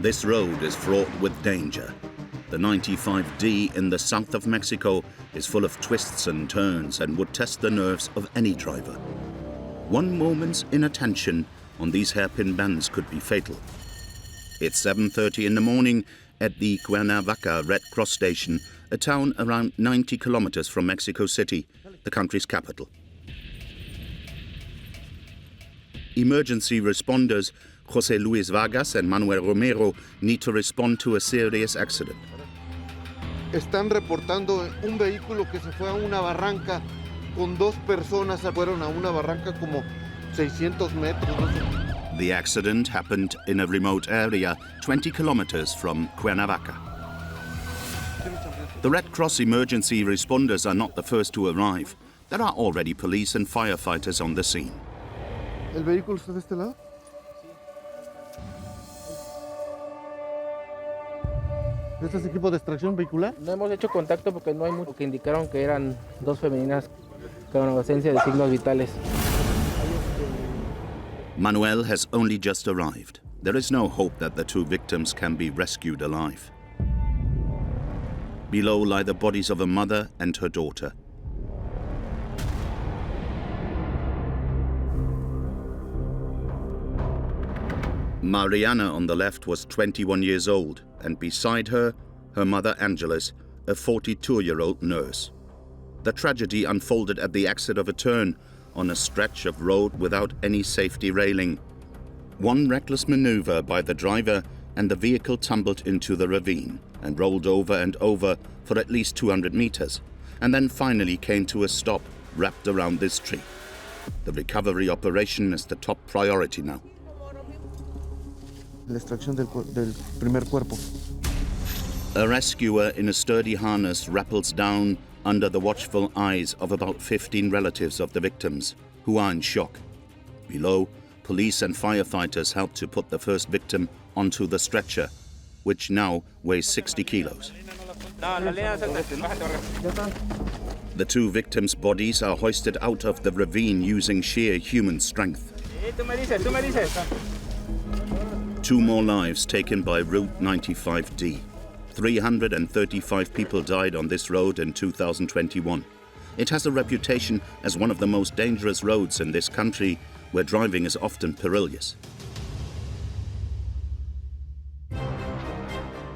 This road is fraught with danger. The 95D in the south of Mexico is full of twists and turns and would test the nerves of any driver. One moment's inattention on these hairpin bends could be fatal. It's 7:30 in the morning at the Cuernavaca Red Cross Station, a town around 90 kilometers from Mexico City, the country's capital. Emergency responders José Luis Vargas and Manuel Romero need to respond to a serious accident. Están reportando un vehículo que se fue a una barranca con dos personas. Fueron a una barranca como 600 metros. The accident happened in a remote area 20 kilometers from Cuernavaca. The Red Cross emergency responders are not the first to arrive. There are already police and firefighters on the scene. ¿El vehículo está de este lado? ¿Este es equipo de extracción vehicular? No hemos hecho contacto porque no hay mucho que indicaron que eran dos femeninas con ausencia de signos vitales. Manuel has only just arrived. There is no hope that the two victims can be rescued alive. Below lie the bodies of a mother and her daughter. Mariana on the left was 21 years old, and beside her, her mother Angeles, a 42-year-old nurse. The tragedy unfolded at the exit of a turn on a stretch of road without any safety railing. One reckless maneuver by the driver and the vehicle tumbled into the ravine and rolled over and over for at least 200 meters, and then finally came to a stop wrapped around this tree. The recovery operation is the top priority now. La extracción del primer cuerpo. A rescuer in a sturdy harness rappels down under the watchful eyes of about 15 relatives of the victims, who are in shock. Below, police and firefighters help to put the first victim onto the stretcher, which now weighs 60 kilos. The two victims' bodies are hoisted out of the ravine using sheer human strength. Two more lives taken by Route 95D. 335 people died on this road in 2021. It has a reputation as one of the most dangerous roads in this country, where driving is often perilous.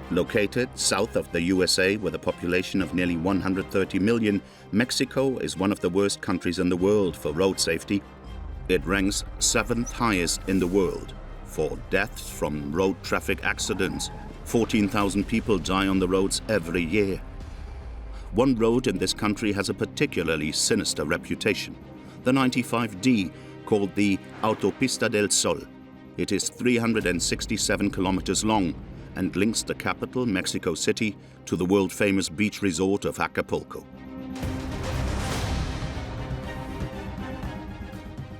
Located south of the USA with a population of nearly 130 million, Mexico is one of the worst countries in the world for road safety. It ranks 7th highest in the world for deaths from road traffic accidents. 14,000 people die on the roads every year. One road in this country has a particularly sinister reputation, the 95D, called the Autopista del Sol. It is 367 kilometers long and links the capital, Mexico City, to the world-famous beach resort of Acapulco.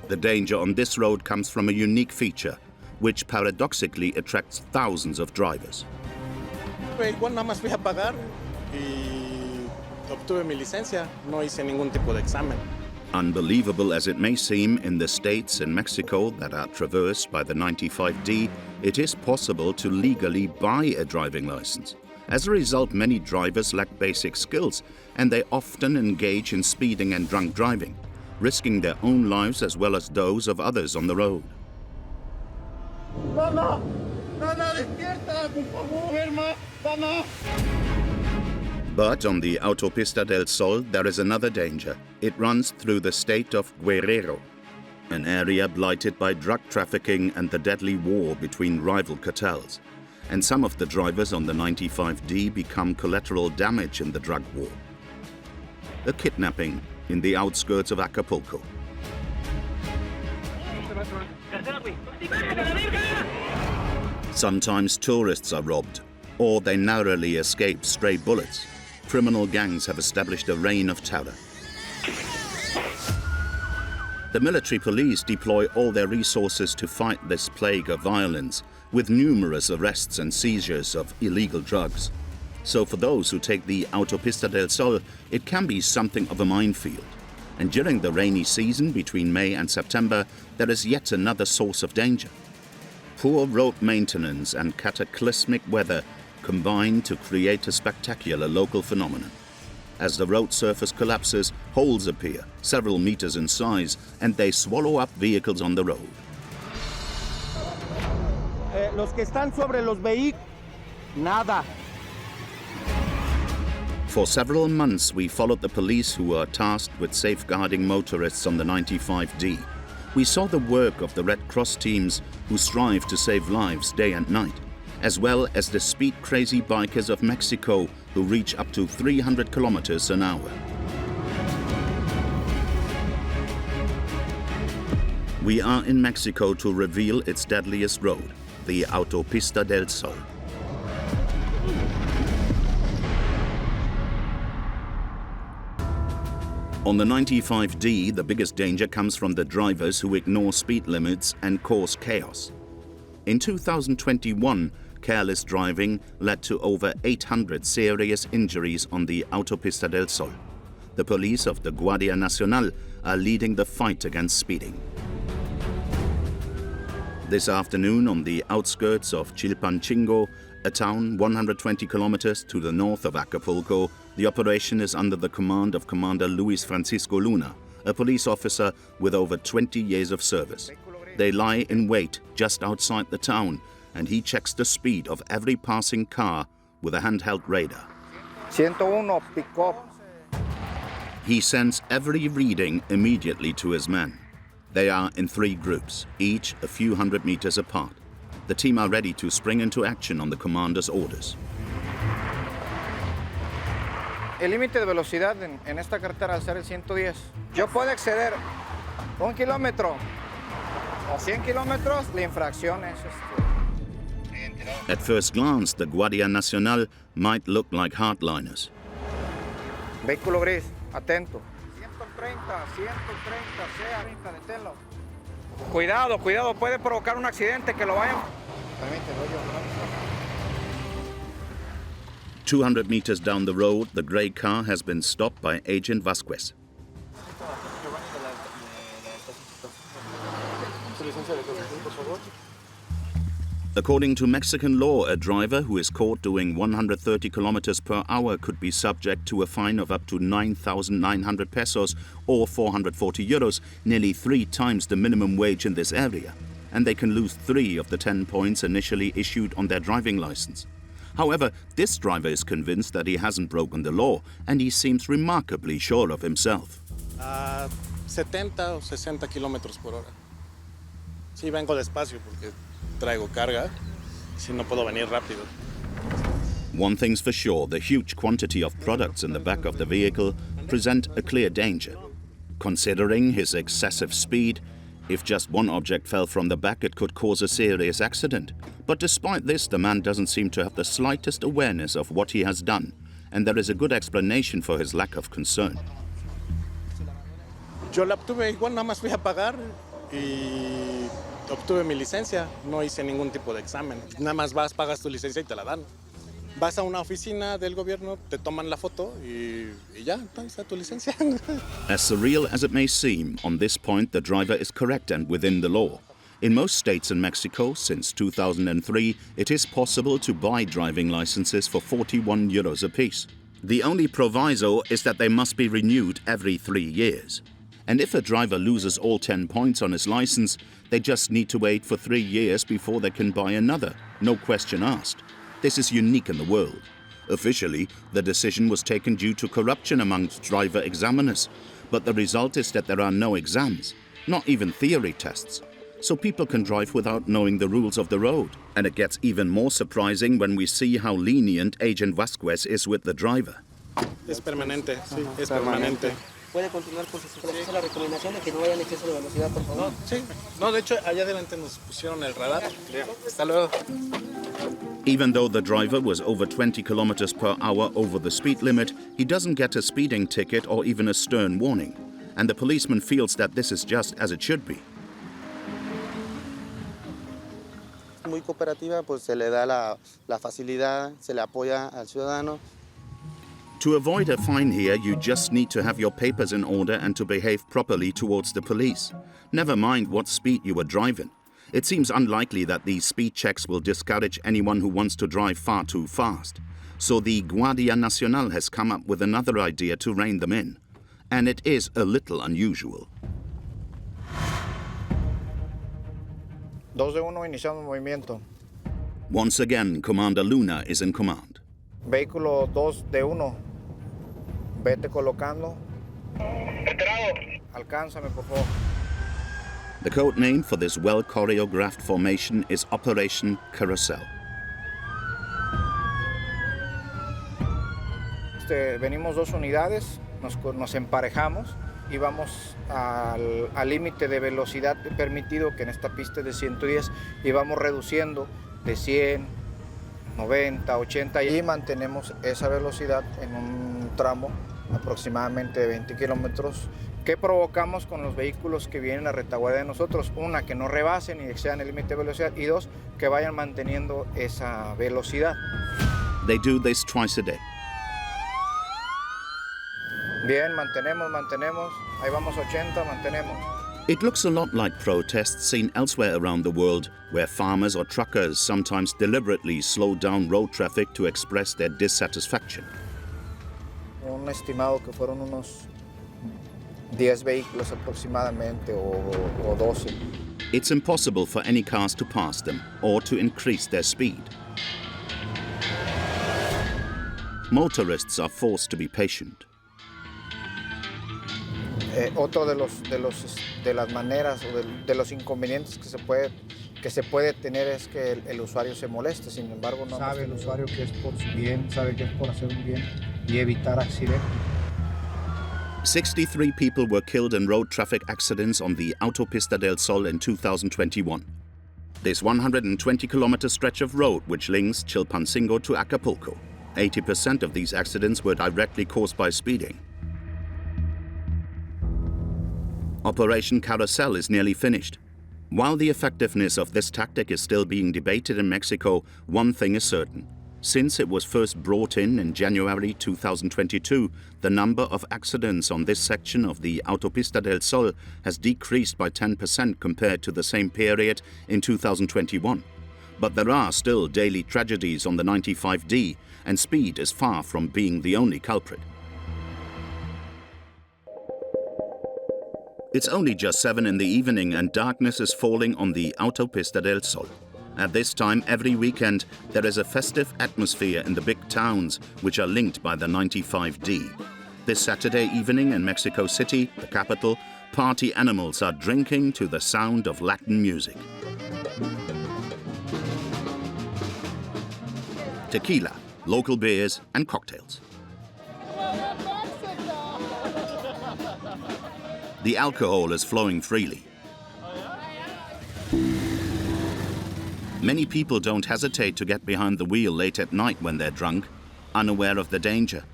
The danger on this road comes from a unique feature, which paradoxically attracts thousands of drivers. Igual nada más fui a pagar y obtuve mi licencia. No hice ningún tipo de examen. Unbelievable as it may seem, in the states in Mexico that are traversed by the 95D, it is possible to legally buy a driving license. As a result, many drivers lack basic skills, and they often engage in speeding and drunk driving, risking their own lives as well as those of others on the road. ¡Mamá! ¡Mamá, despierta! ¡Por favor, hermano! ¡Mamá! But on the Autopista del Sol, there is another danger. It runs through the state of Guerrero, an area blighted by drug trafficking and the deadly war between rival cartels. And some of the drivers on the 95D become collateral damage in the drug war. A kidnapping in the outskirts of Acapulco. Sometimes tourists are robbed, or they narrowly escape stray bullets. Criminal gangs have established a reign of terror. The military police deploy all their resources to fight this plague of violence, with numerous arrests and seizures of illegal drugs. So for those who take the Autopista del Sol, it can be something of a minefield. And during the rainy season between May and September, there is yet another source of danger. Poor road maintenance and cataclysmic weather combine to create a spectacular local phenomenon. As the road surface collapses, holes appear, several meters in size, and they swallow up vehicles on the road. Los que están sobre los vehículos, nada. For several months, we followed the police who are tasked with safeguarding motorists on the 95D. We saw the work of the Red Cross teams who strive to save lives day and night, as well as the speed-crazy bikers of Mexico who reach up to 300 kilometers an hour. We are in Mexico to reveal its deadliest road, the Autopista del Sol. On the 95D, the biggest danger comes from the drivers who ignore speed limits and cause chaos. In 2021, careless driving led to over 800 serious injuries on the Autopista del Sol. The police of the Guardia Nacional are leading the fight against speeding. This afternoon, on the outskirts of Chilpancingo, a town 120 kilometers to the north of Acapulco, the operation is under the command of Commander Luis Francisco Luna, a police officer with over 20 years of service. They lie in wait just outside the town, and he checks the speed of every passing car with a handheld radar. 101 pick-up. He sends every reading immediately to his men. They are in 3 groups, each a few hundred meters apart. The team are ready to spring into action on the commander's orders. El límite de velocidad en esta carretera al ser el 110. Yo puedo exceder 1 kilómetro o 100 kilómetros, la infracción es At first glance, the Guardia Nacional might look like hardliners. Vehículo gris, atento. 130, sea, ahorita, deténlo. Cuidado, cuidado, puede provocar un accidente que lo vayan. 200 meters down the road, the grey car has been stopped by Agent Vasquez. According to Mexican law, a driver who is caught doing 130 kilometers per hour could be subject to a fine of up to 9,900 pesos or 440 euros, nearly 3 times the minimum wage in this area, and they can lose 3 of the 10 points initially issued on their driving license. However, this driver is convinced that he hasn't broken the law, and he seems remarkably sure of himself. 70 o 60 kilómetros por hora. Sí, vengo despacio porque traigo carga, si no puedo venir rápido. One thing's for sure, the huge quantity of products in the back of the vehicle present a clear danger. Considering his excessive speed, if just one object fell from the back, it could cause a serious accident. But despite this, the man doesn't seem to have the slightest awareness of what he has done, and there is a good explanation for his lack of concern. Yo la obtuve, igual nada más fui a pagar y obtuve mi licencia, no hice ningún tipo de examen. Nada más vas, pagas tu licencia y te la dan. Vas a una oficina del gobierno, te toman la foto y ya, está tu licencia. As surreal as it may seem, on this point the driver is correct and within the law. In most states in Mexico, since 2003, it is possible to buy driving licenses for 41 euros apiece. The only proviso is that they must be renewed every 3 years. And if a driver loses all 10 points on his license, they just need to wait for 3 years before they can buy another, no question asked. This is unique in the world. Officially, the decision was taken due to corruption amongst driver examiners, but the result is that there are no exams, not even theory tests. So people can drive without knowing the rules of the road. And it gets even more surprising when we see how lenient Agent Vasquez is with the driver. Es permanente, sí, es permanente. Puede continuar con su la recomendación de que no vaya en exceso de velocidad, por favor. Sí, no, de hecho, allá adelante nos pusieron el radar. Hasta luego. Even though the driver was over 20 kilometers per hour over the speed limit, he doesn't get a speeding ticket or even a stern warning. And the policeman feels that this is just as it should be. Muy cooperativa, pues se le da la facilidad, se le apoya al ciudadano. To avoid a fine here, you just need to have your papers in order and to behave properly towards the police. Never mind what speed you were driving. It seems unlikely that these speed checks will discourage anyone who wants to drive far too fast. So the Guardia Nacional has come up with another idea to rein them in. And it is a little unusual. 2 de 1, iniciamos movimiento. Once again, Commander Luna is in command. Vehículo 2 de 1, vete colocando. Alcánzame, por favor. The code name for this well-choreographed formation is Operation Carousel. Venimos 2 unidades, nos emparejamos y vamos al límite de velocidad permitido, que en esta pista es de 110, y vamos reduciendo de 100, 90, 80 y mantenemos esa velocidad en un tramo aproximadamente de 20 kilómetros. ¿Qué provocamos con los vehículos que vienen a retaguardia de nosotros? Una, que no rebasen y excedan el límite de velocidad, y 2, que vayan manteniendo esa velocidad. They do this twice a day. Bien, mantenemos. Ahí vamos 80, mantenemos. It looks a lot like protests seen elsewhere around the world, where farmers or truckers sometimes deliberately slow down road traffic to express their dissatisfaction. Un estimado que fueron unos 10 vehículos aproximadamente o 12. It's impossible for any cars to pass them or to increase their speed. Motorists are forced to be patient. Otro de las maneras o de los inconvenientes que se puede tener es que el usuario se moleste. Sin embargo, no sabe el usuario que es por su bien, sabe que es por hacer un bien y evitar accidentes. 63 people were killed in road traffic accidents on the Autopista del Sol in 2021. This 120-kilometer stretch of road which links Chilpancingo to Acapulco. 80% of these accidents were directly caused by speeding. Operation Carousel is nearly finished. While the effectiveness of this tactic is still being debated in Mexico, one thing is certain. Since it was first brought in January 2022, the number of accidents on this section of the Autopista del Sol has decreased by 10% compared to the same period in 2021. But there are still daily tragedies on the 95D, and speed is far from being the only culprit. It's only just 7 in the evening and darkness is falling on the Autopista del Sol. At this time every weekend, there is a festive atmosphere in the big towns which are linked by the 95D. This Saturday evening in Mexico City, the capital, party animals are drinking to the sound of Latin music. Tequila, local beers and cocktails. The alcohol is flowing freely. Many people don't hesitate to get behind the wheel late at night when they're drunk, unaware of the danger.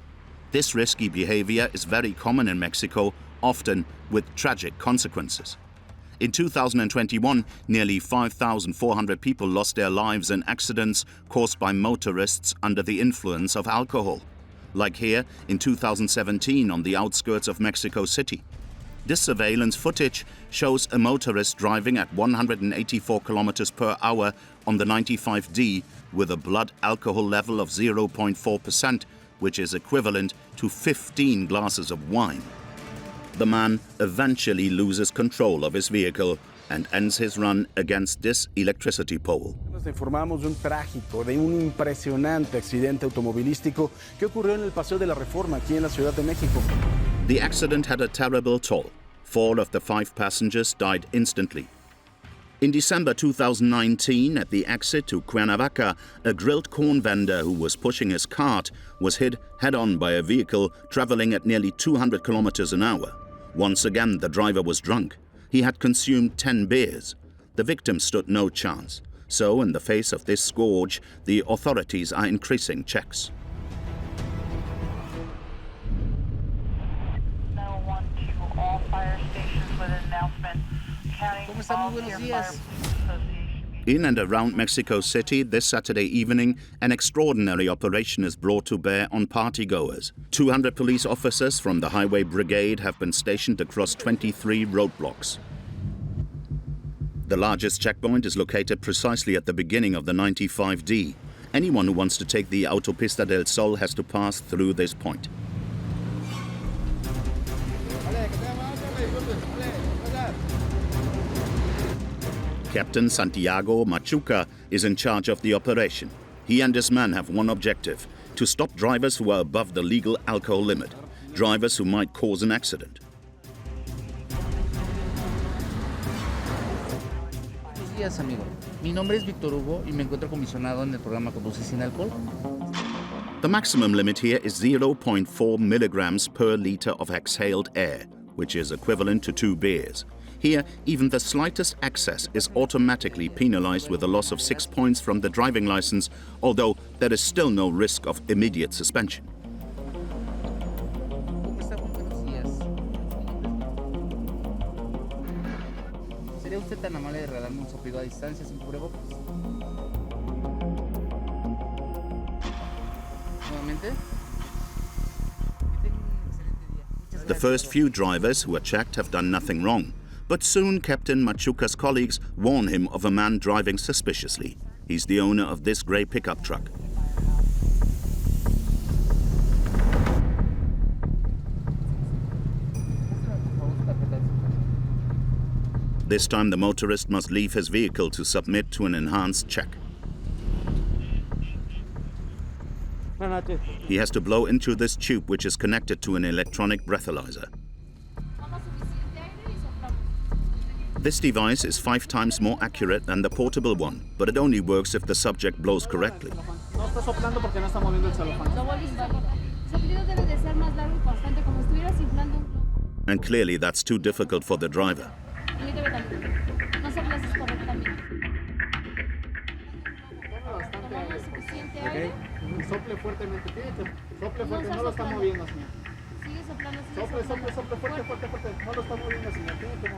This risky behavior is very common in Mexico, often with tragic consequences. In 2021, nearly 5,400 people lost their lives in accidents caused by motorists under the influence of alcohol, like here in 2017 on the outskirts of Mexico City. This surveillance footage shows a motorist driving at 184 kilometers per hour on the 95D with a blood alcohol level of 0.4%, which is equivalent to 15 glasses of wine. The man eventually loses control of his vehicle and ends his run against this electricity pole. Nos informamos de un impresionante accidente automovilístico que ocurrió en el Paseo de la Reforma aquí en la Ciudad de México. The accident had a terrible toll. 4 of the 5 passengers died instantly. In December 2019, at the exit to Cuernavaca, a grilled corn vendor who was pushing his cart was hit head-on by a vehicle traveling at nearly 200 kilometers an hour. Once again, the driver was drunk. He had consumed 10 beers. The victim stood no chance. So, in the face of this scourge, the authorities are increasing checks. In and around Mexico City this Saturday evening, an extraordinary operation is brought to bear on partygoers. 200 police officers from the Highway Brigade have been stationed across 23 roadblocks. The largest checkpoint is located precisely at the beginning of the 95D. Anyone who wants to take the Autopista del Sol has to pass through this point. Captain Santiago Machuca is in charge of the operation. He and his men have one objective: to stop drivers who are above the legal alcohol limit, drivers who might cause an accident. Buenos días, amigo. Mi nombre es Víctor Hugo y me encuentro comisionado en el programa Conducir sin Alcohol. The maximum limit here is 0.4 milligrams per liter of exhaled air, which is equivalent to 2 beers. Here, even the slightest excess is automatically penalized with a loss of 6 points from the driving license, although there is still no risk of immediate suspension. ¿Cómo está, Juan? Buenos días. ¿Sería usted tan amable de regalarme un soplido a distancia sin cubrebocas? Nuevamente. The first few drivers who are checked have done nothing wrong, but soon Captain Machuca's colleagues warn him of a man driving suspiciously. He's the owner of this grey pickup truck. This time the motorist must leave his vehicle to submit to an enhanced check. He has to blow into this tube, which is connected to an electronic breathalyzer. This device is 5 times more accurate than the portable one, but it only works if the subject blows correctly. And clearly that's too difficult for the driver.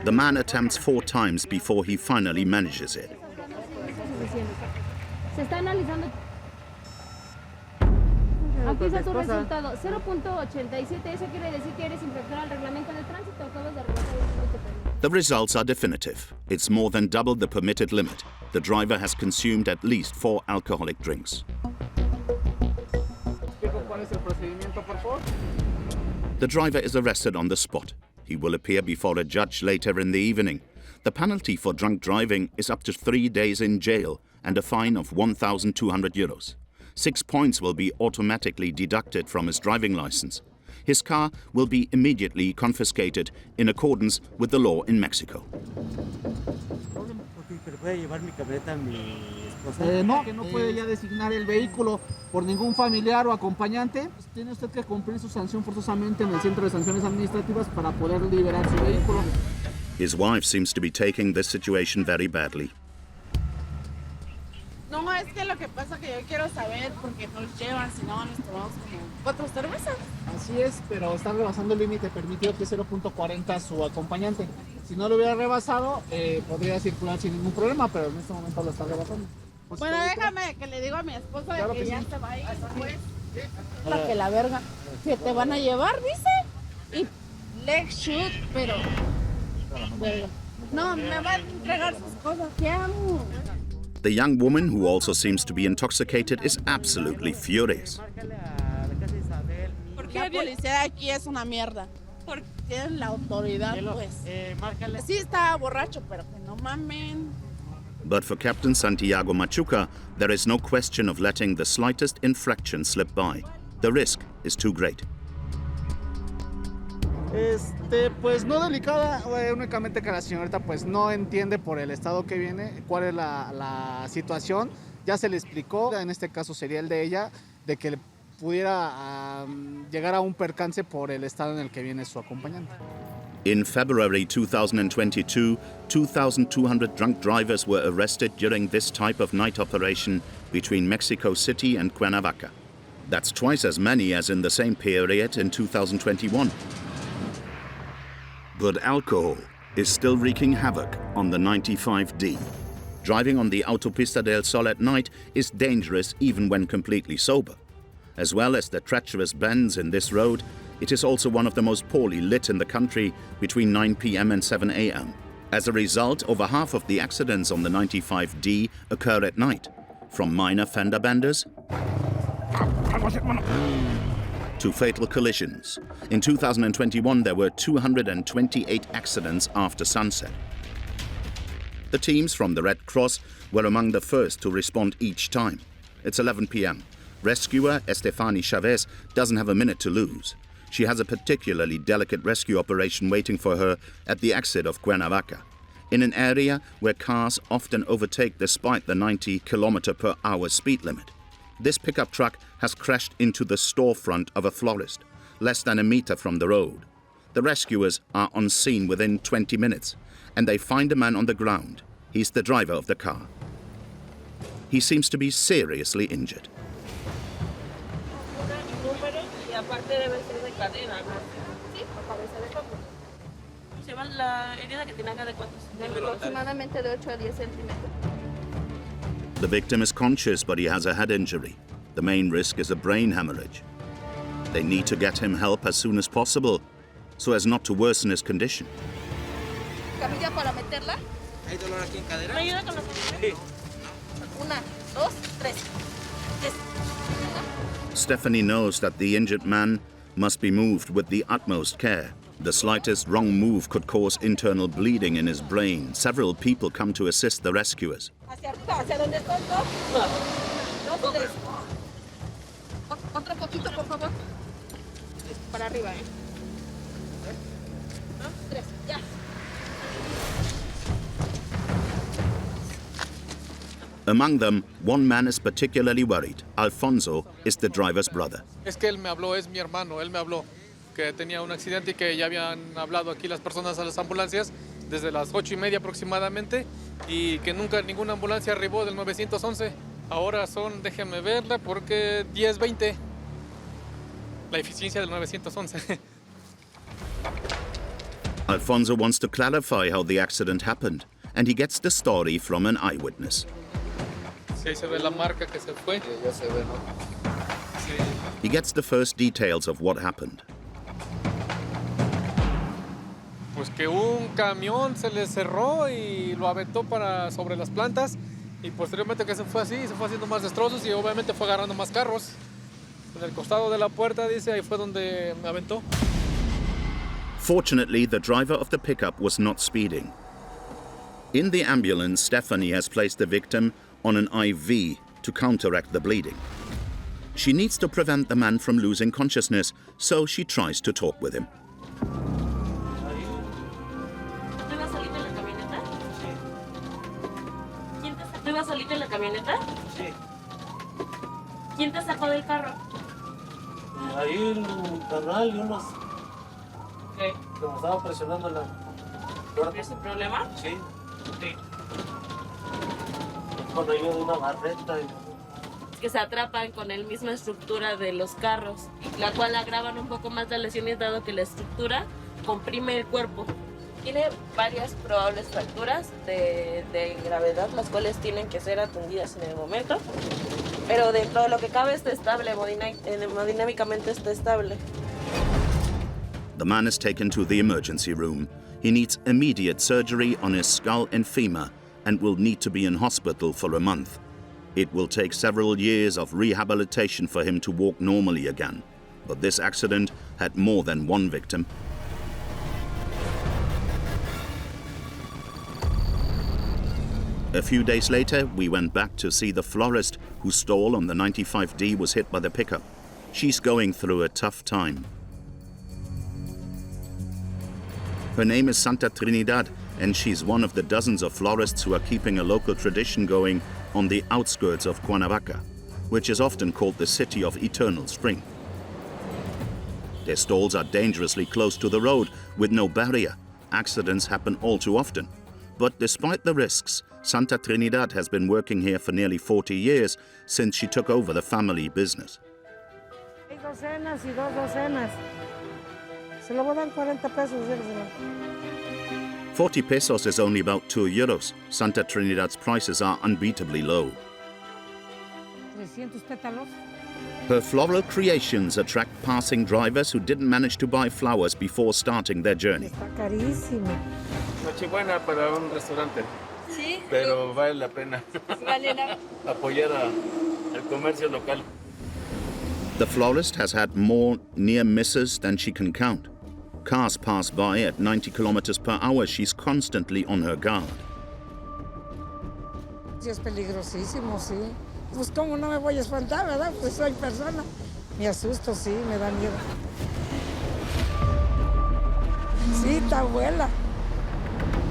The man attempts 4 times before he finally manages it. Aquí está tu resultado, 0.87, eso quiere decir que eres infractor al reglamento de tránsito, acabas de rebasar el límite permitido. The results are definitive. It's more than double the permitted limit. The driver has consumed at least 4 alcoholic drinks. The driver is arrested on the spot. He will appear before a judge later in the evening. The penalty for drunk driving is up to 3 days in jail and a fine of 1,200 euros. 6 points will be automatically deducted from his driving license. His car will be immediately confiscated in accordance with the law in Mexico. No, que no puede ya designar el vehículo por ningún familiar o acompañante. Tiene usted que cumplir su sanción forzosamente en el centro de sanciones administrativas para poder liberar su vehículo. His wife seems to be taking this situation very badly. No, es que lo que pasa que yo quiero saber por qué nos llevan, si no nos tomamos como 4 cervezas. Así es, pero está rebasando el límite permitido, que es 0.40 su acompañante. Si no lo hubiera rebasado, podría circular sin ningún problema, pero en este momento lo está rebasando. Bueno, déjame que le digo a mi esposa de que ya se va a ir, pues, para que la verga, que te van a llevar, dice, y leg shoot, pero, no, me va a entregar sus cosas, ¿qué amo? The young woman, who also seems to be intoxicated, is absolutely furious. Porque la policía aquí es una mierda. Porque tienen la autoridad, pues. Sí estaba borracho, pero que no mamen. But for Captain Santiago Machuca, there is no question of letting the slightest infraction slip by. The risk is too great. Pues no delicada, únicamente que la señorita pues no entiende por el estado que viene cuál es la situación. Ya se le explicó, en este caso sería el de ella, de que pudiera llegar a un percance por el estado en el que viene su acompañante. In February 2022, 2,200 drunk drivers were arrested during this type of night operation between Mexico City and Cuernavaca. That's twice as many as in the same period in 2021. But alcohol is still wreaking havoc on the 95D. Driving on the Autopista del Sol at night is dangerous even when completely sober. As well as the treacherous bends in this road, it is also one of the most poorly lit in the country between 9 p.m. and 7 a.m. As a result, over half of the accidents on the 95D occur at night, from minor fender benders to fatal collisions. In 2021, there were 228 accidents after sunset. The teams from the Red Cross were among the first to respond each time. It's 11 p.m. Rescuer Estefany Chavez doesn't have a minute to lose. She has a particularly delicate rescue operation waiting for her at the exit of Cuernavaca, in an area where cars often overtake despite the 90 km/h speed limit. This pickup truck has crashed into the storefront of a florist, less than a meter from the road. The rescuers are on scene within 20 minutes, and they find a man on the ground. He's the driver of the car. He seems to be seriously injured. The victim is conscious, but he has a head injury. The main risk is a brain hemorrhage. They need to get him help as soon as possible, so as not to worsen his condition. ¿Camilla para meterla? ¿Hay dolor aquí en cadera? ¿Me ayuda con los sí. 1, 2, 3. Stephanie knows that the injured man must be moved with the utmost care. The slightest wrong move could cause internal bleeding in his brain. Several people come to assist the rescuers. Hacia arriba, hacia donde están dos. 2, 3. Otro poquito, por favor. Para arriba, 2, 3, ya. Among them, one man is particularly worried. Alfonso is the driver's brother. Es que él me habló, es mi hermano, él me habló que tenía un accidente y que ya habían hablado aquí las personas a las ambulancias desde las 8:30 aproximadamente y que nunca ninguna ambulancia arribó del 911. Ahora son, déjenme verla, porque 10:20, la eficiencia del 911. Alfonso wants to clarify how the accident happened, and he gets the story from an eyewitness. Sí, ahí se ve la marca que se fue. Ya se ve, ¿no? Sí. He gets the first details of what happened. Pues que un camión se le cerró y lo aventó para sobre las plantas y posteriormente que se fue así, se fue haciendo más destrozos y obviamente fue agarrando más carros. En el costado de la puerta, dice, ahí fue donde me aventó. Fortunately, the driver of the pickup was not speeding. In the ambulance, Stephanie has placed the victim on an IV to counteract the bleeding. She needs to prevent the man from losing consciousness, so she tries to talk with him. ¿Tú ibas solito en la camioneta? Sí. ¿Quién te sacó del carro? Ahí un carnal y unos... ¿Qué? Que me estaba presionando la puerta. ¿Es un problema? Sí. Sí. Con ayuda de una barreta. Que se atrapan con la misma estructura de los carros, la cual agravan un poco más las lesiones dado que la estructura comprime el cuerpo. Tiene varias probables fracturas de gravedad, las cuales tienen que ser atendidas en el momento, pero dentro de lo que cabe está estable, hemodinámicamente está estable. The man is taken to the emergency room. He needs immediate surgery on his skull and femur and will need to be in hospital for a month. It will take several years of rehabilitation for him to walk normally again. But this accident had more than one victim. A few days later, we went back to see the florist whose stall on the 95D was hit by the pickup. She's going through a tough time. Her name is Santa Trinidad, and she's one of the dozens of florists who are keeping a local tradition going on the outskirts of Cuernavaca, which is often called the City of Eternal Spring. Their stalls are dangerously close to the road with no barrier. Accidents happen all too often. But despite the risks, Santa Trinidad has been working here for nearly 40 years since she took over the family business. Hay docenas y dos docenas. Se lo voy a dar 40 pesos. 40 pesos is only about 2 euros. Santa Trinidad's prices are unbeatably low. 300 pétalos. Her floral creations attract passing drivers who didn't manage to buy flowers before starting their journey. Está carísimo. Nochebuena para un restaurante. Sí. Pero vale la pena Vale la... apoyar al comercio local. The florist has had more near misses than she can count. Cars pass by at 90 kilometers per hour. She's constantly on her guard. Sí, es peligrosísimo, sí. Pues cómo no me voy a espantar, ¿verdad? Pues soy persona. Me asusto, sí, me da miedo. Sí, está abuela.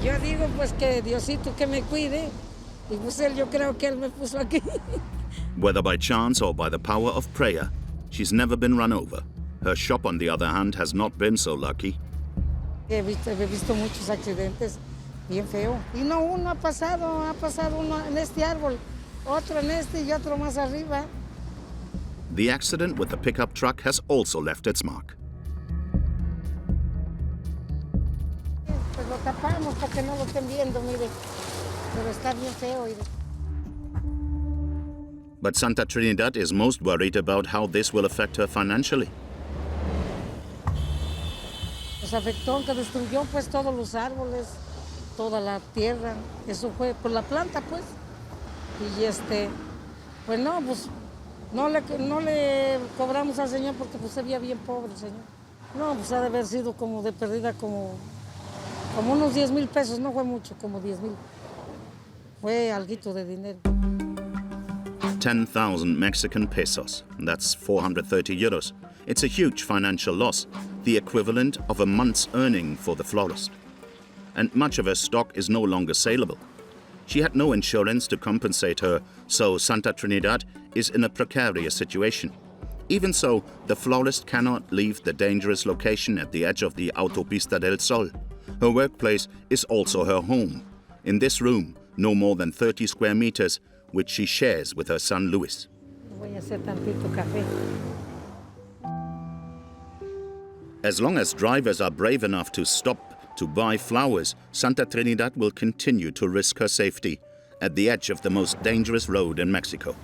Yo digo pues que Diosito que me cuide. Y pues él, yo creo que él me puso aquí. Whether by chance or by the power of prayer, she's never been run over. Her shop, on the other hand, has not been so lucky. He visto muchos accidentes bien feo. Y no uno ha pasado uno en este árbol, otro en este y otro más arriba. The accident with the pickup truck has also left its mark. Pues lo tapamos para que no lo estén viendo, mire. Pero está bien feo. Mire. But Santa Trinidad is most worried about how this will affect her financially. Nos afectó, que destruyó pues todos los árboles, toda la tierra. Eso fue por la planta, pues. Y pues no, pues no le cobramos al señor porque pues se veía bien pobre el señor. No, pues ha de haber sido como de perdida como unos 10,000 pesos, no fue mucho, como 10,000. Fue alguito de dinero. 10,000 Mexican pesos. That's 430 euros. It's a huge financial loss, the equivalent of a month's earning for the florist. And much of her stock is no longer saleable. She had no insurance to compensate her, so Santa Trinidad is in a precarious situation. Even so, the florist cannot leave the dangerous location at the edge of the Autopista del Sol. Her workplace is also her home. In this room, no more than 30 square meters, which she shares with her son Luis. Voy a hacer tantito café. As long as drivers are brave enough to stop to buy flowers, Santa Trinidad will continue to risk her safety at the edge of the most dangerous road in Mexico.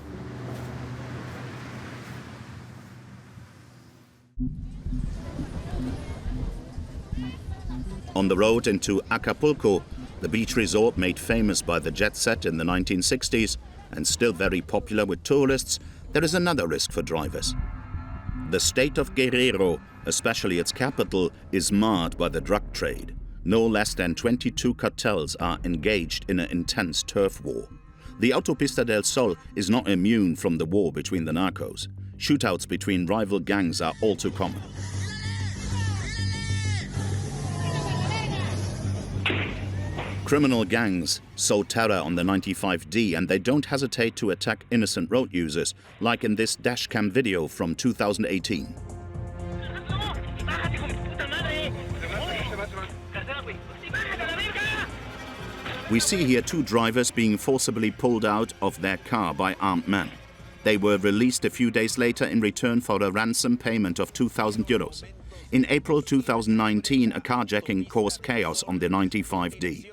On the road into Acapulco, the beach resort made famous by the jet set in the 1960s and still very popular with tourists, there is another risk for drivers. The state of Guerrero, especially its capital, is marred by the drug trade. No less than 22 cartels are engaged in an intense turf war. The Autopista del Sol is not immune from the war between the narcos. Shootouts between rival gangs are all too common. Criminal gangs sow terror on the 95D, and they don't hesitate to attack innocent road users, like in this dashcam video from 2018. We see here two drivers being forcibly pulled out of their car by armed men. They were released a few days later in return for a ransom payment of 2,000 euros. In April 2019, a carjacking caused chaos on the 95D.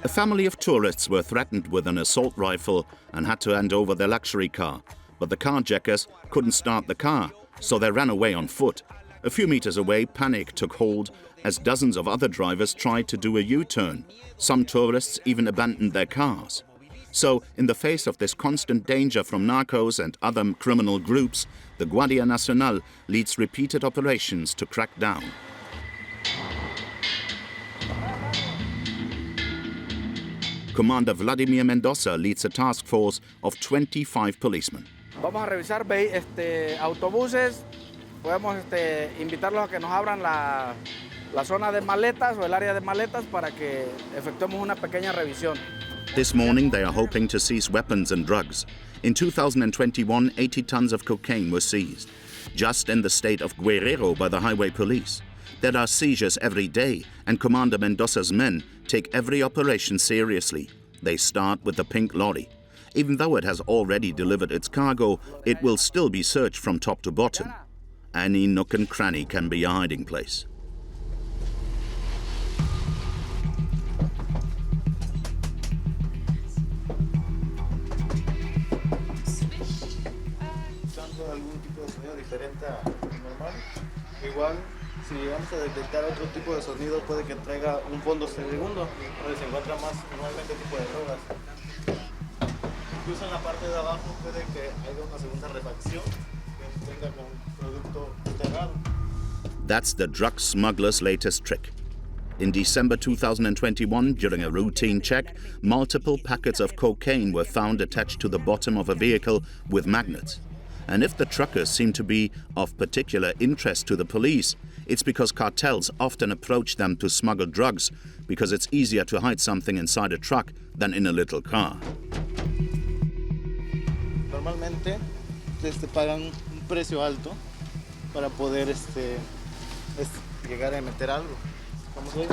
A family of tourists were threatened with an assault rifle and had to hand over their luxury car. But the carjackers couldn't start the car, so they ran away on foot. A few meters away, panic took hold as dozens of other drivers tried to do a U-turn. Some tourists even abandoned their cars. So, in the face of this constant danger from narcos and other criminal groups, the Guardia Nacional leads repeated operations to crack down. Commander Vladimir Mendoza leads a task force of 25 policemen. Vamos a revisar autobuses. Podemos invitarlos a que nos abran la zona de maletas o el área de maletas para que efectuemos una pequeña revisión. This morning, they are hoping to seize weapons and drugs. In 2021, 80 tons of cocaine were seized, just in the state of Guerrero by the highway police. There are seizures every day, and Commander Mendoza's men take every operation seriously. They start with the pink lorry. Even though it has already delivered its cargo, it will still be searched from top to bottom. Any nook and cranny can be a hiding place. Igual, si llegamos a detectar otro tipo de sonido, puede que traiga un fondo segundo, donde se encuentra más normalmente tipo de drogas. Incluso en la parte de abajo puede que haya una segunda refacción que venga con producto enterrado. That's the drug smuggler's latest trick. In December 2021, during a routine check, multiple packets of cocaine were found attached to the bottom of a vehicle with magnets. And if the truckers seem to be of particular interest to the police, it's because cartels often approach them to smuggle drugs because it's easier to hide something inside a truck than in a little car. Normalmente pagan un precio alto para poder llegar a meter algo. Como ven,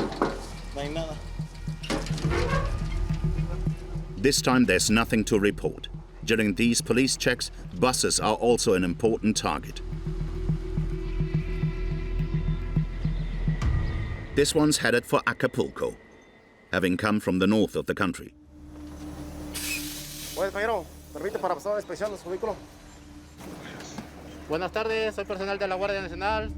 no hay nada. This time there's nothing to report. During these police checks, buses are also an important target. This one's headed for Acapulco, having come from the north of the country. Buenas tardes, soy personal de la Guardia Nacional.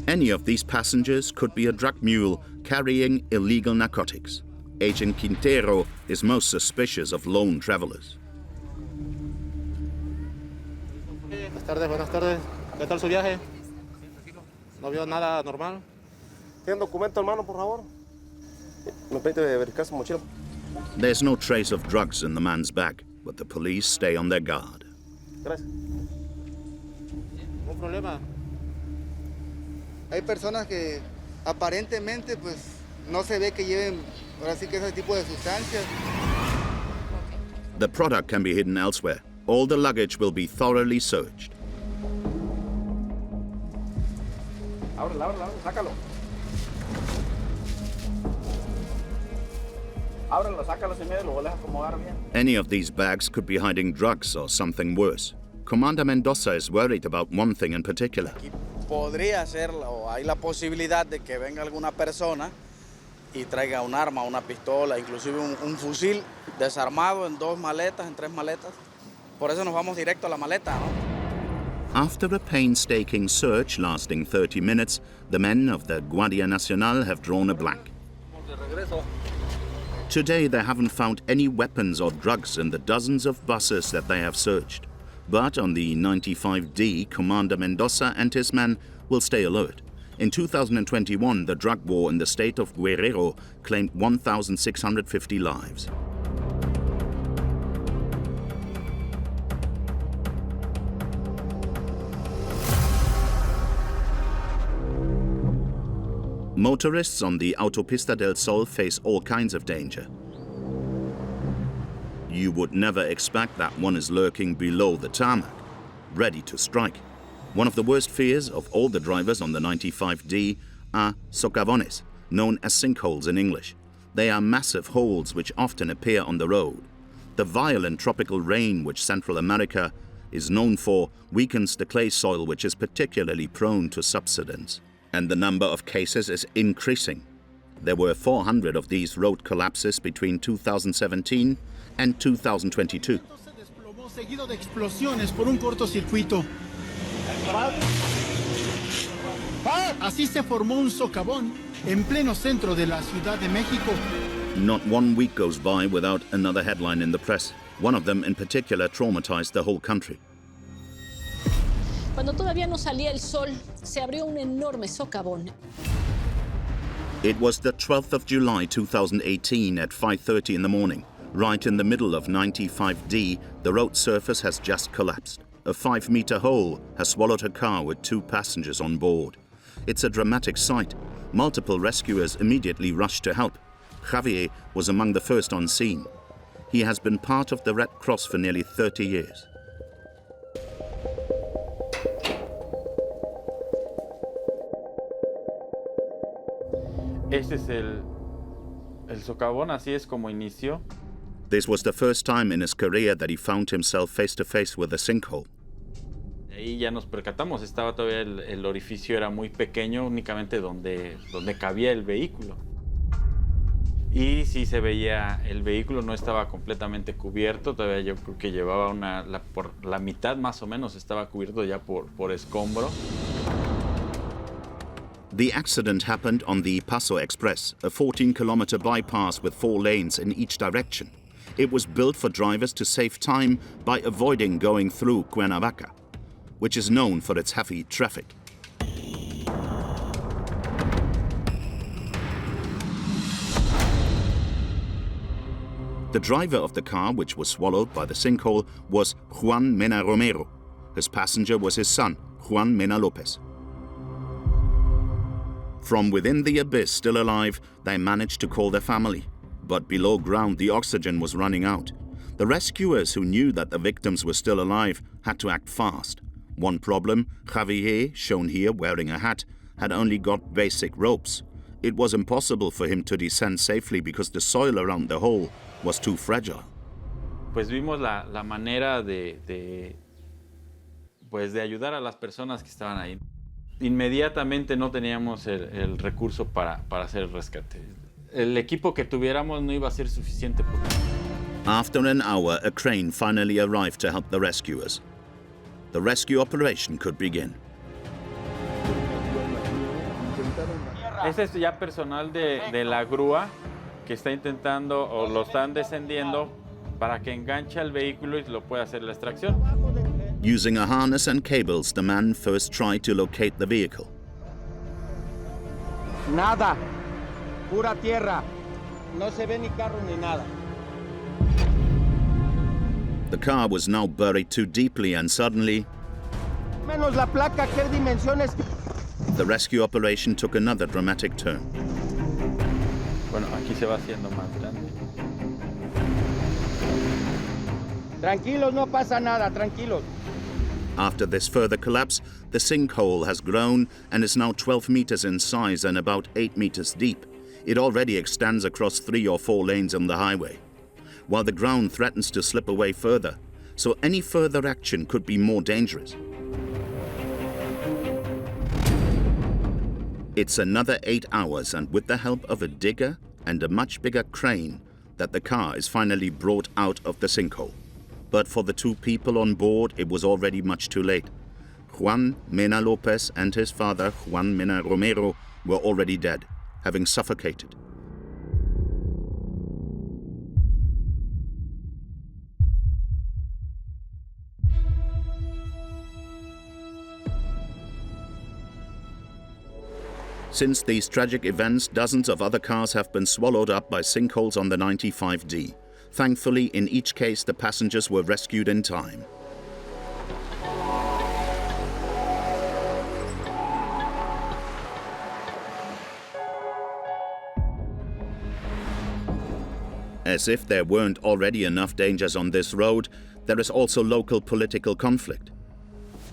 Any of these passengers could be a drug mule carrying illegal narcotics. Agent Quintero is most suspicious of lone travelers. Buenas tardes. ¿Qué tal su viaje? ¿No vio nada normal? ¿Tiene documento, hermano, por favor? ¿Me permite verificar su mochila? There's no trace of drugs in the man's bag, but the police stay on their guard. Gracias. ¿Un problema? Hay personas que aparentemente pues no se ve que lleven ahora sí que ese tipo de sustancias. The product can be hidden elsewhere. All the luggage will be thoroughly searched. Ábrelo, sácalo. Ábrelo, sácalo sin miedo, lo vuelves a acomodar bien. Any of these bags could be hiding drugs or something worse. Commander Mendoza is worried about one thing in particular. Podría ser, o hay la posibilidad de que venga alguna persona y traiga un arma, una pistola, inclusive un fusil desarmado en 2 maletas, en 3 maletas. Por eso nos vamos directo a la maleta, ¿no? After a painstaking search lasting 30 minutes, the men of the Guardia Nacional have drawn a blank. Today they haven't found any weapons or drugs in the dozens of buses that they have searched. But on the 95D, Commander Mendoza and his men will stay alert. In 2021, the drug war in the state of Guerrero claimed 1,650 lives. Motorists on the Autopista del Sol face all kinds of danger. You would never expect that one is lurking below the tarmac, ready to strike. One of the worst fears of all the drivers on the 95D are socavones, known as sinkholes in English. They are massive holes which often appear on the road. The violent tropical rain which Central America is known for weakens the clay soil, which is particularly prone to subsidence. And the number of cases is increasing. There were 400 of these road collapses between 2017 and 2022. Seguido de explosiones por un cortocircuito. Así se formó un socavón en pleno centro de la Ciudad de México. Not one week goes by without another headline in the press. One of them in particular traumatized the whole country. Cuando todavía no salía el sol, se abrió un enorme socavón. It was the 12th of July 2018 at 5:30 in the morning. Right in the middle of 95D, the road surface has just collapsed. A 5-meter hole has swallowed a car with 2 passengers on board. It's a dramatic sight. Multiple rescuers immediately rushed to help. Javier was among the first on scene. He has been part of the Red Cross for nearly 30 years. Este es el socavón, así es como inició. This was the first time in his career that he found himself face to face with a sinkhole. Ahí ya nos percatamos, estaba todavía el orificio era muy pequeño, únicamente donde cabía el vehículo. Y sí se veía, el vehículo no estaba completamente cubierto, todavía yo creo que llevaba por la mitad más o menos estaba cubierto ya por escombro. The accident happened on the Paso Express, a 14-kilometer bypass with 4 lanes in each direction. It was built for drivers to save time by avoiding going through Cuernavaca, which is known for its heavy traffic. The driver of the car, which was swallowed by the sinkhole, was Juan Mena Romero. His passenger was his son, Juan Mena Lopez. From within the abyss, still alive, they managed to call their family. But below ground, the oxygen was running out. The rescuers, who knew that the victims were still alive, had to act fast. One problem, Javier, shown here wearing a hat, had only got basic ropes. It was impossible for him to descend safely because the soil around the hole was too fragile. Pues vimos la manera de ayudar a las personas que estaban ahí. Inmediatamente no teníamos el recurso para hacer el rescate. El equipo que tuviéramos no iba a ser suficiente. After an hour, a crane finally arrived to help the rescuers. The rescue operation could begin. Este es ya personal de la grúa que está intentando o lo están descendiendo para que enganche al vehículo y lo pueda hacer la extracción. Using a harness and cables, the man first tried to locate the vehicle. Nada, pura tierra, no se ve ni carro ni nada. The car was now buried too deeply and suddenly, Menos la placa, ¿qué dimensiones? the rescue operation took another dramatic turn. Bueno, aquí se va haciendo más grande. Tranquilos, no pasa nada, tranquilos. After this further collapse, the sinkhole has grown and is now 12 meters in size and about 8 meters deep. It already extends across 3 or 4 lanes on the highway, while the ground threatens to slip away further, so any further action could be more dangerous. It's another 8 hours, and with the help of a digger and a much bigger crane, that the car is finally brought out of the sinkhole. But for the 2 people on board, it was already much too late. Juan Mena Lopez and his father, Juan Mena Romero, were already dead, having suffocated. Since these tragic events, dozens of other cars have been swallowed up by sinkholes on the 95D. Thankfully, in each case, the passengers were rescued in time. As if there weren't already enough dangers on this road, there is also local political conflict.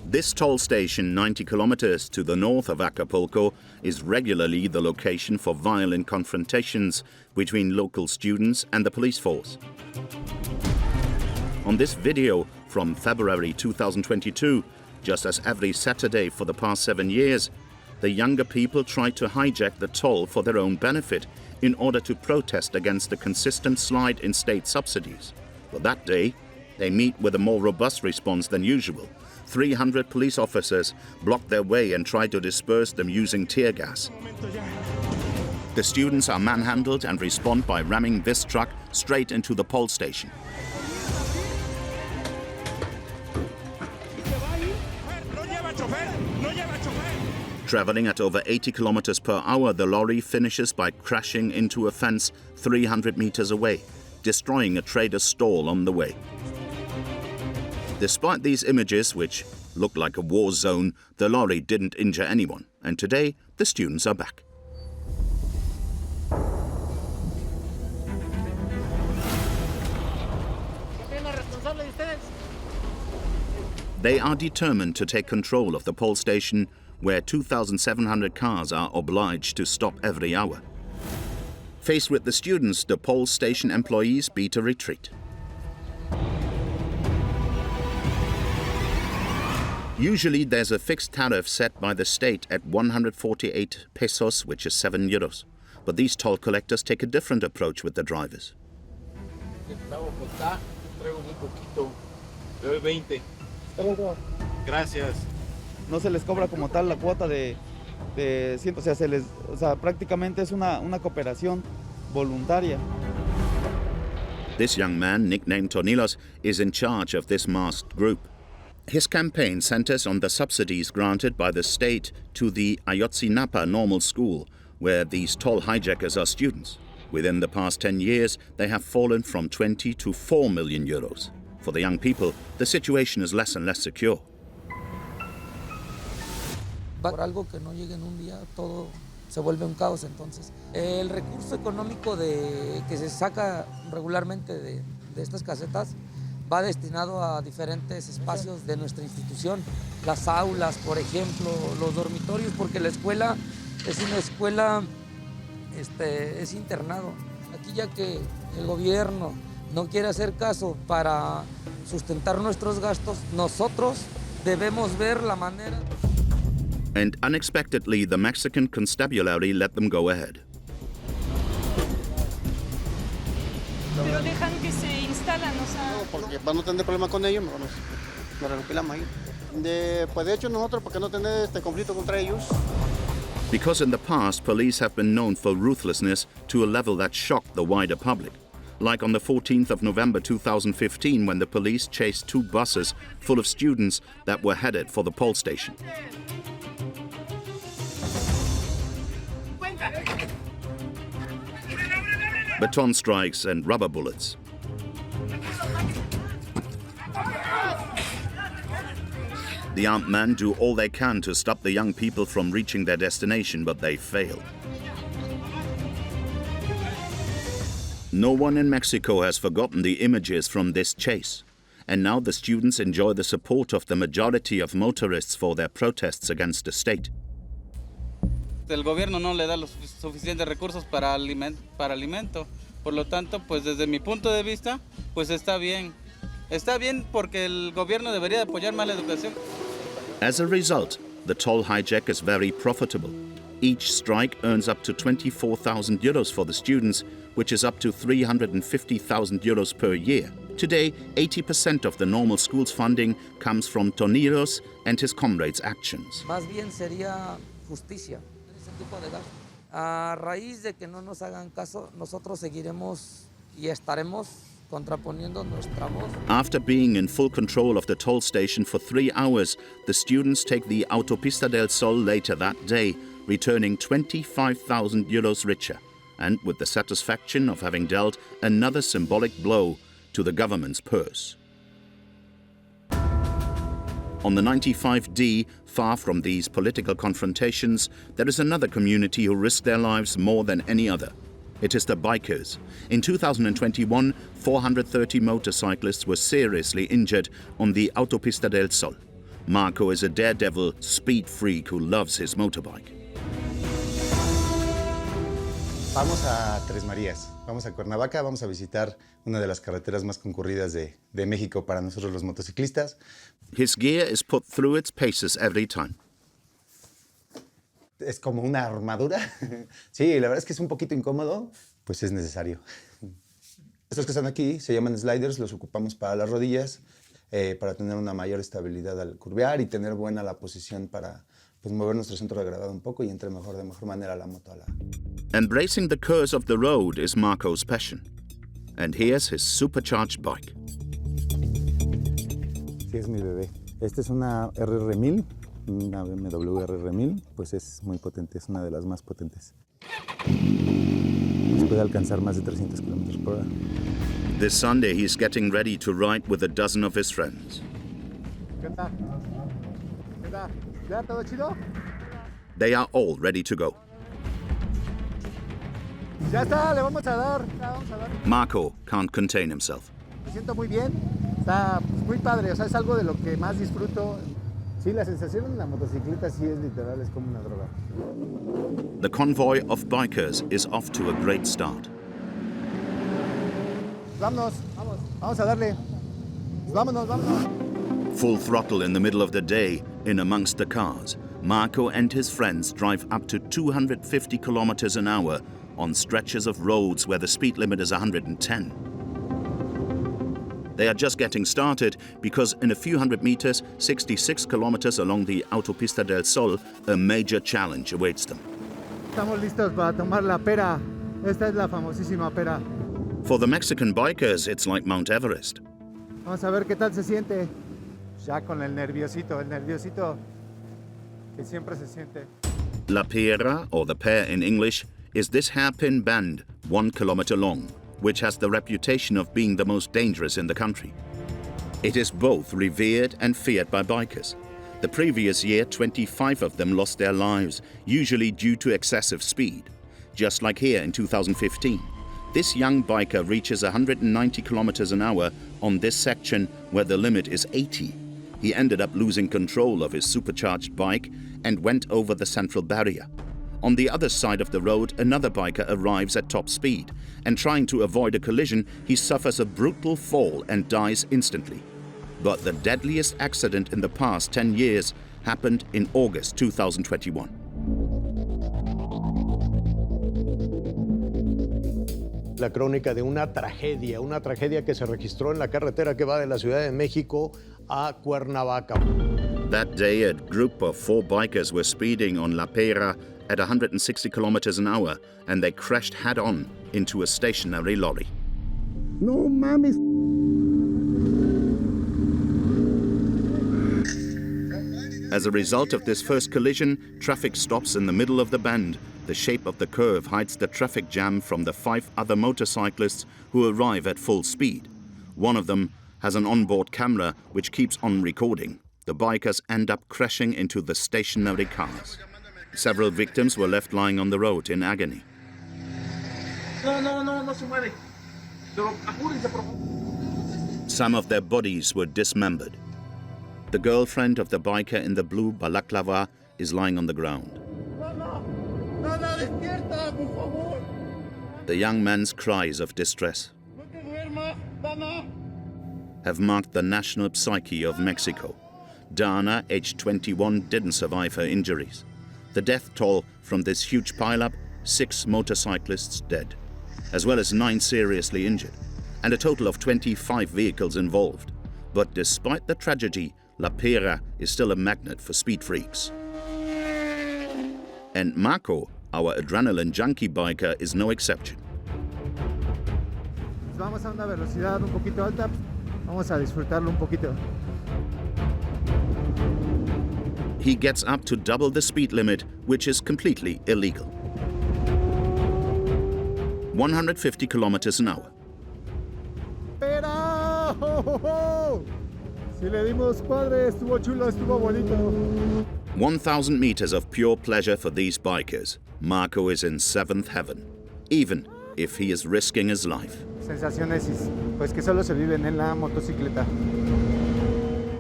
This toll station, 90 kilometers to the north of Acapulco, is regularly the location for violent confrontations between local students and the police force. On this video from February 2022, just as every Saturday for the past 7 years, the younger people tried to hijack the toll for their own benefit in order to protest against the consistent slide in state subsidies. But that day, they meet with a more robust response than usual. 300 police officers blocked their way and tried to disperse them using tear gas. The students are manhandled and respond by ramming this truck straight into the Pol station. Traveling at over 80 kilometers per hour, the lorry finishes by crashing into a fence 300 meters away, destroying a trader's stall on the way. Despite these images, which looked like a war zone, the lorry didn't injure anyone, and today the students are back. They are determined to take control of the Pol station, where 2,700 cars are obliged to stop every hour. Faced with the students, the Pol station employees beat a retreat. Usually there's a fixed tariff set by the state at 148 pesos, which is 7 euros. But these toll collectors take a different approach with the drivers. Gracias. No se les cobra como tal la cuota de prácticamente es una cooperación voluntaria. This young man, nicknamed Tornillos, is in charge of this masked group. His campaign centers on the subsidies granted by the state to the Ayotzinapa Normal School, where these toll hijackers are students. Within the past 10 years, they have fallen from 20 to 4 million euros. For the young people, the situation is less and less secure. Por algo que no llegue en un día, todo se vuelve un caos. Entonces, el recurso económico que se saca regularmente de estas casetas va destinado a diferentes espacios de nuestra institución. Las aulas, por ejemplo, los dormitorios, porque la escuela es una escuela, es internado. Aquí, ya que el gobierno no quiere hacer caso para sustentar nuestros gastos, nosotros debemos ver la manera. And unexpectedly, the Mexican constabulary let them go ahead. Pero dejan que se instalan, o sea... No, porque para no tener problema con ellos, nos recopilamos ahí. Pues de hecho nosotros, para no tener este conflicto contra ellos. Because in the past, police have been known for ruthlessness to a level that shocked the wider public. Like on the 14th of November 2015, when the police chased 2 buses full of students that were headed for the Pol station. Baton strikes and rubber bullets. The armed men do all they can to stop the young people from reaching their destination, but they fail. No one in Mexico has forgotten the images from this chase. And now the students enjoy the support of the majority of motorists for their protests against the state. El gobierno no le da los suficientes recursos para alimento. Por lo tanto, pues desde mi punto de vista, pues está bien. Está bien porque el gobierno debería apoyar más la educación. As a result, the toll hijack is very profitable. Each strike earns up to 24,000 euros for the students, which is up to 350,000 euros per year. Today, 80% of the normal school's funding comes from Tornillos and his comrades' actions. Más bien sería justicia. A raíz de que no nos hagan caso, nosotros seguiremos y estaremos contraponiendo nuestra voz. After being in full control of the toll station for 3 hours, the students take the Autopista del Sol later that day, returning 25,000 euros richer, and with the satisfaction of having dealt another symbolic blow to the government's purse. On the 95D, far from these political confrontations, there is another community who risk their lives more than any other. It is the bikers. In 2021, 430 motorcyclists were seriously injured on the Autopista del Sol. Marco is a daredevil speed freak who loves his motorbike. Vamos a Tres Marías, vamos a Cuernavaca, vamos a visitar una de las carreteras más concurridas de México para nosotros los motociclistas. His gear is put through its paces every time. Es como una armadura. Sí, la verdad es que es un poquito incómodo, pues es necesario. Estos que están aquí se llaman sliders, los ocupamos para las rodillas, para tener una mayor estabilidad al curvear y tener buena la posición para pues, mover nuestro centro de gravedad un poco y entre de mejor manera la moto a la... Embracing the curves of the road is Marco's passion. And here's his supercharged bike. Sí, es mi bebé. Esta es una RR1000, una BMW RR1000, pues es muy potente, es una de las más potentes. Pues puede alcanzar más de 300 km por hora. This Sunday he's getting ready to ride with a dozen of his friends. ¿Qué tal? ¿Qué tal? ¿Ya todo chido? They are all ready to go. Ya está, le vamos a dar. Marco can't contain himself. Me siento muy bien, está muy padre, o sea, es algo de lo que más disfruto. Sí, la sensación en la motocicleta sí es literal, es como una droga. The convoy of bikers is off to a great start. Vámonos, vamos a darle. Vámonos. Full throttle in the middle of the day, in amongst the cars, Marco and his friends drive up to 250 kilometers an hour on stretches of roads where the speed limit is 110. They are just getting started because in a few hundred meters, 66 kilometers along the Autopista del Sol, a major challenge awaits them. Estamos listos para tomar la pera. Esta es la famosísima pera. For the Mexican bikers, it's like Mount Everest. Vamos a ver qué tal se siente. Ya con el nerviosito que siempre se siente. La Piedra, or the Pear in English, is this hairpin bend 1 kilometer long, which has the reputation of being the most dangerous in the country. It is both revered and feared by bikers. The previous year, 25 of them lost their lives, usually due to excessive speed. Just like here in 2015. This young biker reaches 190 kilometers an hour on this section where the limit is 80. He ended up losing control of his supercharged bike and went over the central barrier. On the other side of the road, another biker arrives at top speed, and trying to avoid a collision, he suffers a brutal fall and dies instantly. But the deadliest accident in the past 10 years happened in August 2021. La crónica de una tragedia que se registró en la carretera que va de la Ciudad de México a Cuernavaca. That day, a group of 4 bikers were speeding on La Pera at 160 kilometers an hour, and they crashed head-on into a stationary lorry. No mames. As a result of this first collision, traffic stops in the middle of the bend. The shape of the curve hides the traffic jam from the 5 other motorcyclists who arrive at full speed. One of them has an onboard camera which keeps on recording. The bikers end up crashing into the stationary cars. Several victims were left lying on the road in agony. Some of their bodies were dismembered. The girlfriend of the biker in the blue balaclava is lying on the ground. The young man's cries of distress have marked the national psyche of Mexico. Dana, aged 21, didn't survive her injuries. The death toll from this huge pileup, 6 motorcyclists dead, as well as 9 seriously injured, and a total of 25 vehicles involved. But despite the tragedy, La Pera is still a magnet for speed freaks. And Marco, our adrenaline junkie biker, is no exception. Vamos a una velocidad un poquito alta. Vamos a disfrutarlo un poquito. He gets up to double the speed limit, which is completely illegal. 150 kilometers an hour. ¡Pera! ¡Oh, oh, oh! Si le dimos padre, estuvo chulo, estuvo bonito. 1,000 meters of pure pleasure for these bikers. Marco is in 7th heaven, even if he is risking his life. Sensaciones pues que solo se viven en la motocicleta.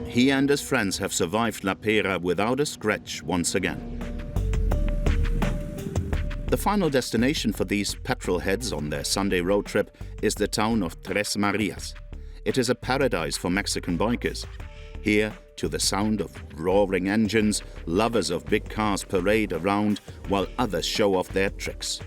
He and his friends have survived La Pera without a scratch once again. The final destination for these petrol heads on their Sunday road trip is the town of Tres Marias. It is a paradise for Mexican bikers. Here, to the sound of roaring engines, lovers of big cars parade around while others show off their tricks.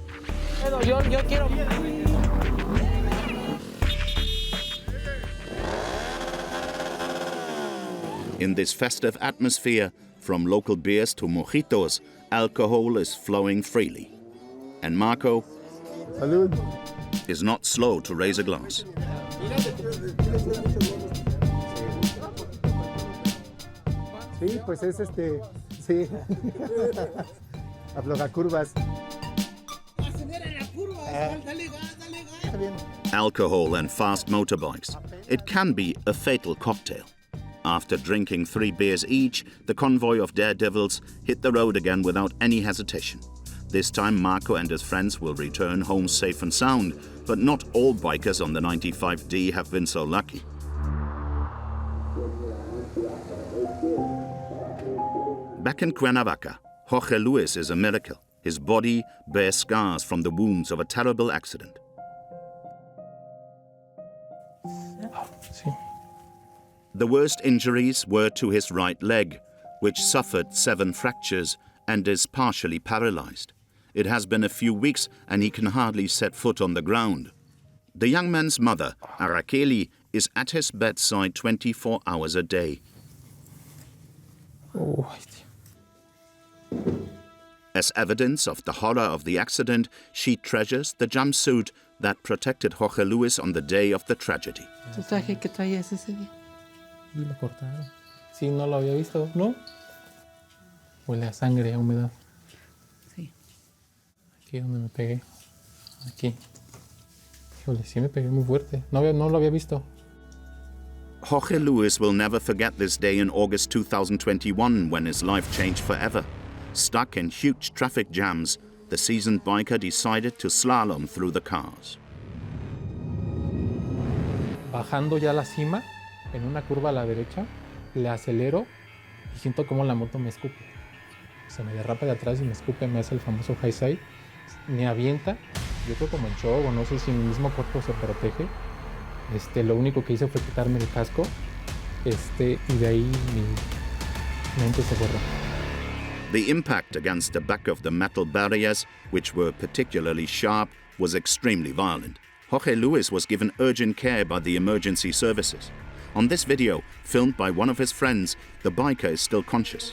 In this festive atmosphere, from local beers to mojitos, alcohol is flowing freely. And Marco Salud. Is not slow to raise a glass. Sí, pues es sí. Afloja curvas. Alcohol and fast motorbikes. It can be a fatal cocktail. After drinking 3 beers each, the convoy of daredevils hit the road again without any hesitation. This time, Marco and his friends will return home safe and sound, but not all bikers on the 95D have been so lucky. Back in Cuernavaca, Jorge Luis is a miracle. His body bears scars from the wounds of a terrible accident. The worst injuries were to his right leg, which suffered 7 fractures and is partially paralyzed. It has been a few weeks and he can hardly set foot on the ground. The young man's mother, Araceli, is at his bedside 24 hours a day. As evidence of the horror of the accident, she treasures the jumpsuit that protected Jorge Luis on the day of the tragedy. ¿Tu traje que traías ese día? Y lo cortaron. Sí, no lo había visto, ¿no? Huele a sangre, a humedad. Sí. Aquí donde me pegué. Aquí. Híjole, sí me pegué muy fuerte. No lo había visto. Jorge Luis will never forget this day in August 2021 when his life changed forever. Stuck in huge traffic jams, the seasoned biker decided to slalom through the cars. Bajando ya la cima, en una curva a la derecha, le acelero y siento como la moto me escupe. Se me derrapa de atrás y me escupe, me hace el famoso high side, me avienta, yo creo como en shock o no sé si mi mismo cuerpo se protege. Lo único que hice fue quitarme el casco, y de ahí mi mente se borró. The impact against the back of the metal barriers, which were particularly sharp, was extremely violent. Jorge Luis was given urgent care by the emergency services. On this video, filmed by one of his friends, the biker is still conscious.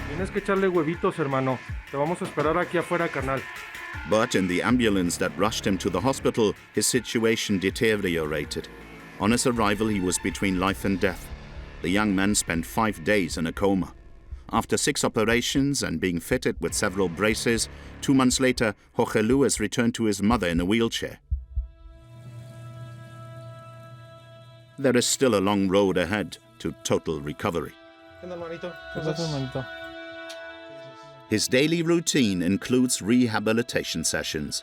Tienes que echarle huevitos, hermano. Te vamos a esperar aquí afuera, carnal. But in the ambulance that rushed him to the hospital, his situation deteriorated. On his arrival, he was between life and death. The young man spent 5 days in a coma. After 6 operations and being fitted with several braces, 2 months later, Jorge Luis returned to his mother in a wheelchair. There is still a long road ahead to total recovery. His daily routine includes rehabilitation sessions.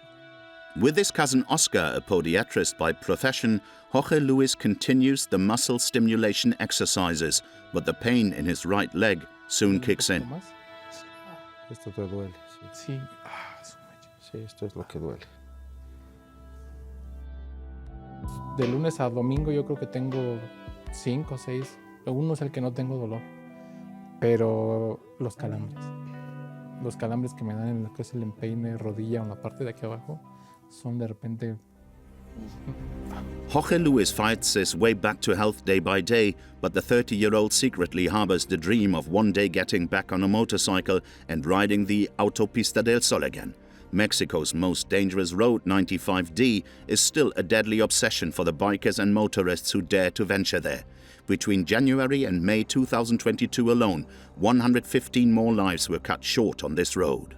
With his cousin Oscar, a podiatrist by profession, Jorge Luis continues the muscle stimulation exercises, but the pain in his right leg soon kicks in. Esto te duele, sí. Sí. Sí, esto es lo que duele. De lunes a domingo yo creo que tengo 5 o 6. Uno es el que no tengo dolor, pero los calambres que me dan en lo que es el empeine, rodilla o en la parte de aquí abajo, son de repente. Jorge Luis fights his way back to health day by day, but the 30-year-old secretly harbors the dream of one day getting back on a motorcycle and riding the Autopista del Sol again. Mexico's most dangerous road, 95D, is still a deadly obsession for the bikers and motorists who dare to venture there. Between January and May 2022 alone, 115 more lives were cut short on this road.